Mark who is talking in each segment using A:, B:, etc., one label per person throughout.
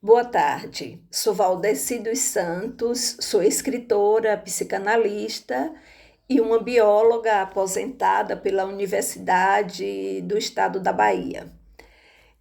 A: Boa tarde, sou Valdeci dos Santos, sou escritora, psicanalista e uma bióloga aposentada pela Universidade do Estado da Bahia.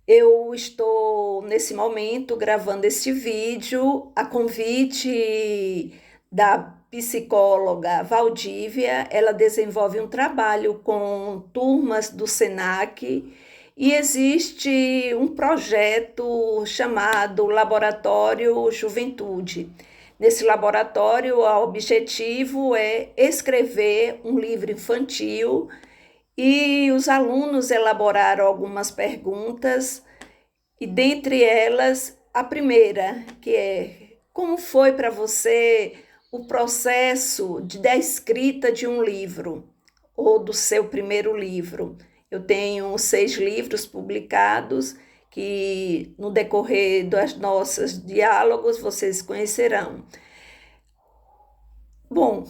A: Eu estou, nesse momento, gravando este vídeo a convite da psicóloga Valdívia. Ela desenvolve um trabalho com turmas do SENAC e existe um projeto chamado Laboratório Juventude. Nesse laboratório, o objetivo é escrever um livro infantil e os alunos elaboraram algumas perguntas, e dentre elas, a primeira, que é: como foi para você o processo da escrita de um livro, ou do seu primeiro livro? Eu tenho 6 livros publicados, que no decorrer dos nossos diálogos vocês conhecerão. Bom,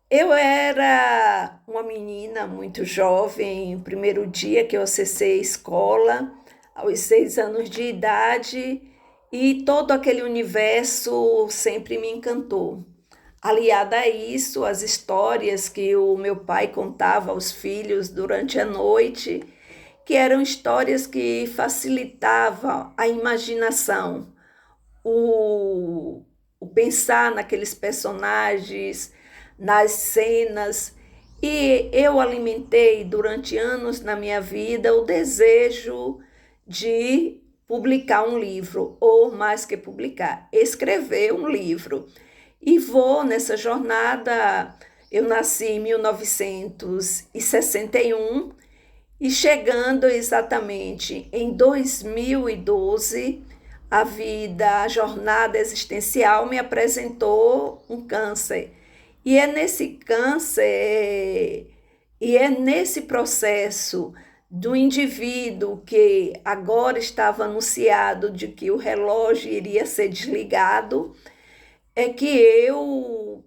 A: eu era uma menina muito jovem, o primeiro dia que eu acessei a escola, aos 6 anos de idade, e todo aquele universo sempre me encantou. Aliada a isso, as histórias que o meu pai contava aos filhos durante a noite, que eram histórias que facilitavam a imaginação, o, o pensar naqueles personagens, nas cenas. E eu alimentei durante anos na minha vida o desejo de publicar um livro, ou mais que publicar, escrever um livro. E vou nessa jornada. Eu nasci em 1961 e chegando exatamente em 2012, a jornada existencial me apresentou um câncer. E é nesse câncer, e é nesse processo do indivíduo que agora estava anunciado de que o relógio iria ser desligado, é que eu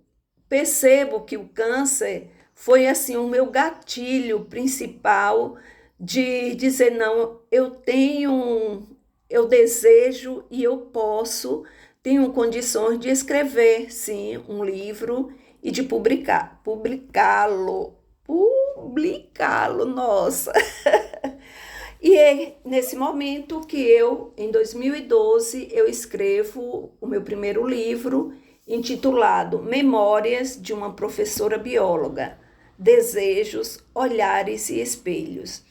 A: percebo que o câncer foi assim o meu gatilho principal de dizer: não, eu desejo e eu tenho condições de escrever, sim, um livro e de publicá-lo, nossa. E é nesse momento que em 2012, eu escrevo o meu primeiro livro, intitulado Memórias de uma Professora Bióloga: Desejos, Olhares e Espelhos.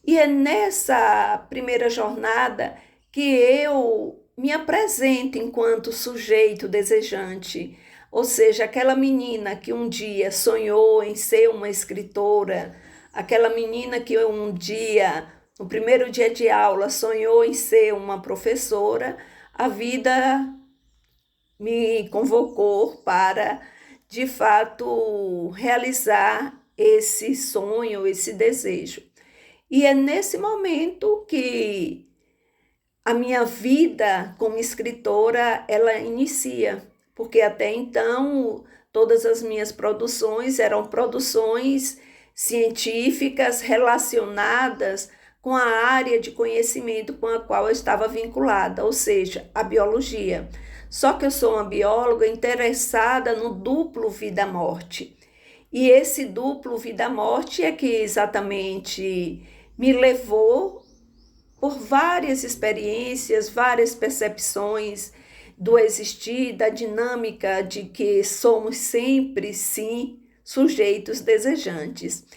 A: E é nessa primeira jornada que eu me apresento enquanto sujeito desejante, ou seja, aquela menina que um dia sonhou em ser uma escritora, aquela menina que um dia, no primeiro dia de aula, sonhou em ser uma professora. A vida me convocou para, de fato, realizar esse sonho, esse desejo. E é nesse momento que a minha vida como escritora, ela inicia, porque até então todas as minhas produções eram produções científicas relacionadas com a área de conhecimento com a qual eu estava vinculada, ou seja, a biologia. Só que eu sou uma bióloga interessada no duplo vida-morte. E esse duplo vida-morte é que exatamente me levou por várias experiências, várias percepções do existir, da dinâmica de que somos sempre, sim, sujeitos desejantes.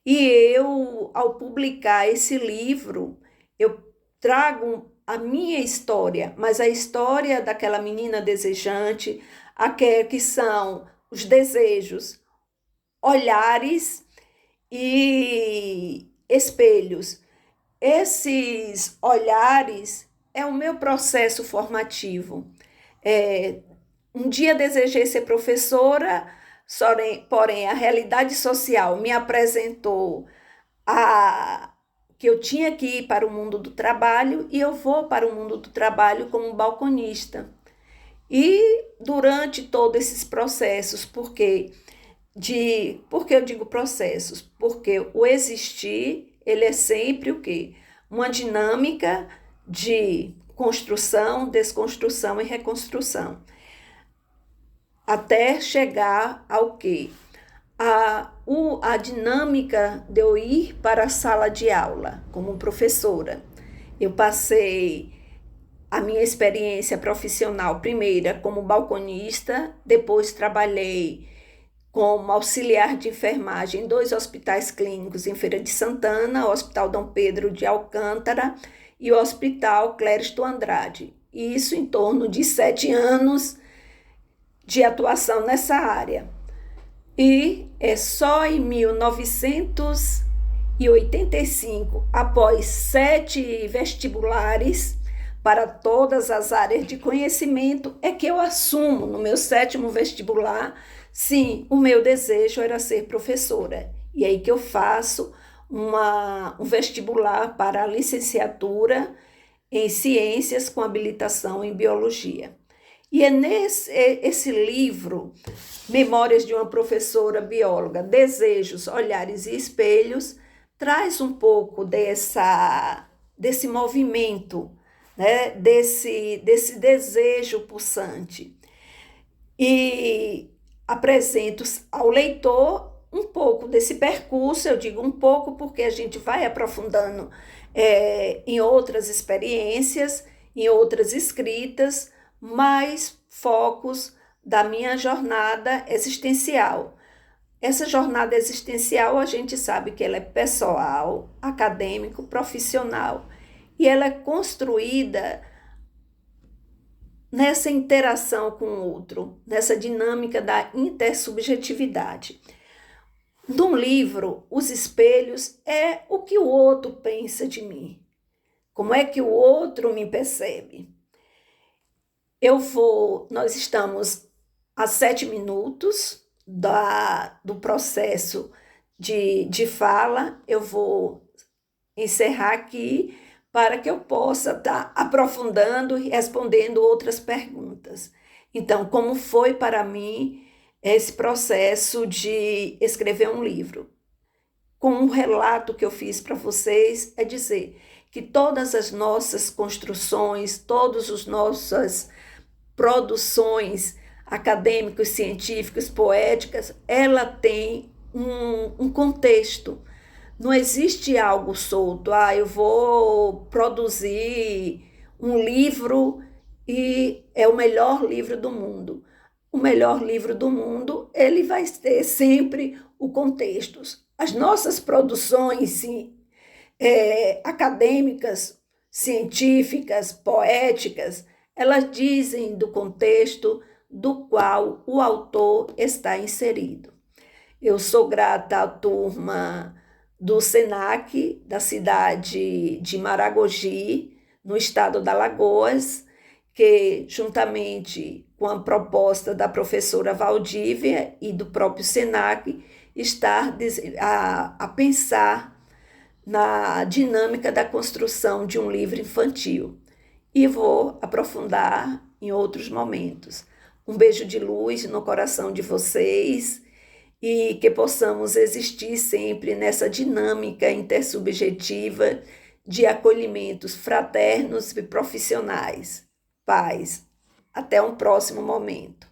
A: E eu, ao publicar esse livro, eu trago a minha história, mas a história daquela menina desejante, que são os desejos, olhares e espelhos. Esses olhares é o meu processo formativo. Um dia desejei ser professora, porém a realidade social me apresentou que eu tinha que ir para o mundo do trabalho, e eu vou para o mundo do trabalho como balconista. E durante todos esses processos, por que eu digo processos? Porque o existir, ele é sempre o quê? Uma dinâmica de construção, desconstrução e reconstrução, até chegar ao quê? A dinâmica de eu ir para a sala de aula como professora. Eu passei a minha experiência profissional, primeira como balconista, depois trabalhei como auxiliar de enfermagem em 2 hospitais clínicos em Feira de Santana, o Hospital Dom Pedro de Alcântara e o Hospital Clériston Andrade. Isso em torno de 7 anos de atuação nessa área. E é só em 1985, após 7 vestibulares para todas as áreas de conhecimento, é que eu assumo no meu 7º vestibular, sim, o meu desejo era ser professora. E aí que eu faço um vestibular para a licenciatura em ciências com habilitação em biologia. E é esse livro, Memórias de uma Professora Bióloga, Desejos, Olhares e Espelhos, traz um pouco desse movimento, né? desse desejo pulsante. E apresento ao leitor um pouco desse percurso, eu digo um pouco porque a gente vai aprofundando em outras experiências, em outras escritas, mais focos da minha jornada existencial. Essa jornada existencial, a gente sabe que ela é pessoal, acadêmico, profissional, e ela é construída nessa interação com o outro, nessa dinâmica da intersubjetividade. No livro, Os Espelhos é o que o outro pensa de mim, como é que o outro me percebe. Nós estamos a 7 minutos do processo de fala, eu vou encerrar aqui para que eu possa estar aprofundando e respondendo outras perguntas. Então, como foi para mim esse processo de escrever um livro? Com um relato que eu fiz para vocês, é dizer que todas as nossas construções, todas as nossas produções acadêmicas, científicas, poéticas, ela tem um contexto. Não existe algo solto, eu vou produzir um livro e é o melhor livro do mundo. O melhor livro do mundo, ele vai ter sempre o contexto. As nossas produções sim, acadêmicas, científicas, poéticas, elas dizem do contexto do qual o autor está inserido. Eu sou grata à turma do SENAC, da cidade de Maragogi, no estado da Alagoas, que, juntamente com a proposta da professora Valdívia e do próprio SENAC, está a pensar na dinâmica da construção de um livro infantil. E vou aprofundar em outros momentos. Um beijo de luz no coração de vocês e que possamos existir sempre nessa dinâmica intersubjetiva de acolhimentos fraternos e profissionais. Paz. Até um próximo momento.